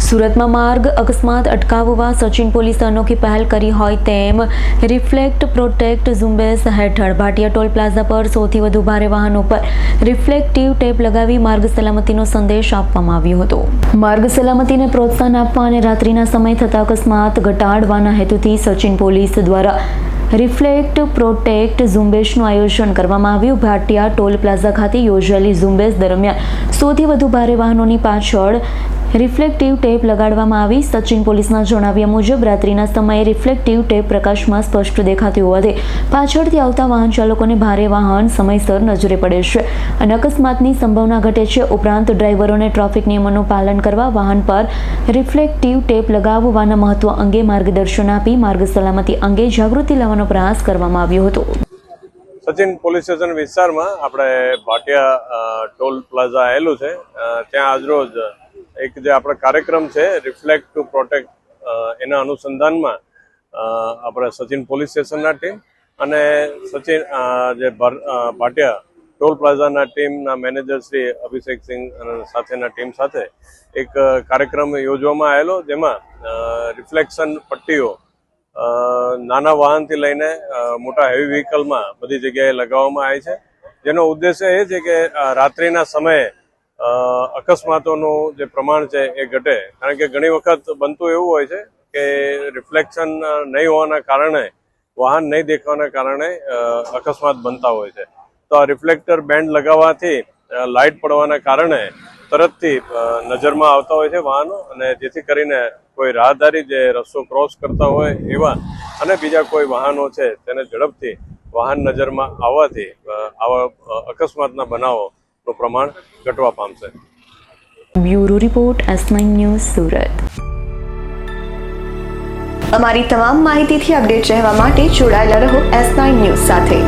સુરતમાં માર્ગ અકસ્માત અટકાવવા સચિન પોલીસે અનોખી પહેલ કરી હોય તેમ રિફ્લેક્ટ પ્રોટેક્ટ ઝુંબેશ હેઠળ ભાટિયા ટોલ પ્લાઝા પર સૌથી વધુ ભારે વાહનો પર રિફ્લેક્ટિવ ટેપ લગાવી માર્ગ સલામતીનો સંદેશ આપવામાં આવ્યો હતો। માર્ગ સલામતીને પ્રોત્સાહન આપવા અને રાત્રિના સમયે થતા અકસ્માત ઘટાડવાના હેતુથી સચિન પોલીસ દ્વારા રિફ્લેક્ટ પ્રોટેક્ટ ઝુંબેશનું આયોજન કરવામાં આવ્યું। ભાટિયા ટોલ પ્લાઝા ખાતે યોજાયેલી ઝુંબેશ દરમિયાન સૌથી વધુ ભારે વાહનોની પાછળ રિફ્લેક્ટિવ ટેપ લગાડવામાં આવી। સચિન પોલીસના જણાવ્યા મુજબ રાત્રિના સમયે રિફ્લેક્ટિવ ટેપ પ્રકાશમાં સ્પષ્ટ દેખાતી હોવાથી પાછળથી આવતા વાહન ચાલકોને ભારે વાહન સમયસર નજરે પડે છે અને અકસ્માતની સંભાવના ઘટે છે। ઉપરાંત ડ્રાઈવરોને ટ્રાફિક નિયમોનું પાલન કરવા વાહન પર રિફ્લેક્ટિવ ટેપ લગાવવાના મહત્વ અંગે માર્ગદર્શન આપી માર્ગ સલામતી અંગે જાગૃતિ લાવવાનો પ્રયાસ કરવામાં આવ્યો હતો। સચિન પોલીસ સ્ટેશન વિસ્તારમાં આપણે ભાટિયા ટોલ પ્લાઝા આવેલું છે, ત્યાં આજરોજ એક જે આપણો કાર્યક્રમ છે રિફ્લેક્ટ ટુ પ્રોટેક્ટ, એના અનુસંધાનમાં આપણે સચિન પોલીસ સ્ટેશનના ટીમ અને સચિન જે ભાટિયા ટોલ પ્લાઝાના ટીમના મેનેજર શ્રી અભિષેક સિંહ સાથેના ટીમ સાથે એક કાર્યક્રમ યોજવામાં આવેલો, જેમાં રિફ્લેક્શન પટ્ટીઓ નાના વાહનથી લઈને મોટા હેવી વ્હીકલમાં બધી જગ્યાએ લગાવવામાં આવી છે, જેનો ઉદ્દેશ્ય એ છે કે રાત્રિના સમયે અકસ્માતોનું જે પ્રમાણ છે એ ઘટે। કારણ કે ઘણી વખત બનતું એવું હોય છે કે રિફ્લેક્શન નહીં હોવાના કારણે, વાહન નહીં દેખવાના કારણે અકસ્માત બનતા હોય છે। તો આ રિફ્લેક્ટર બેન્ડ લગાવવાથી લાઇટ પડવાના કારણે તરતથી નજરમાં આવતા હોય છે વાહનો, અને જેથી કરીને કોઈ રાહદારી જે રસ્તો ક્રોસ કરતા હોય એવા અને બીજા કોઈ વાહનો છે તેને ઝડપથી વાહન નજરમાં આવવાથી આવા અકસ્માતના બનાવોનું પ્રમાણ ઘટવા પામશે। Bureau report S9 news Surat. અમારી તમામ માહિતીથી અપડેટ રહેવા માટે જોડાયેલા રહો S9 ન્યૂઝ સાથે।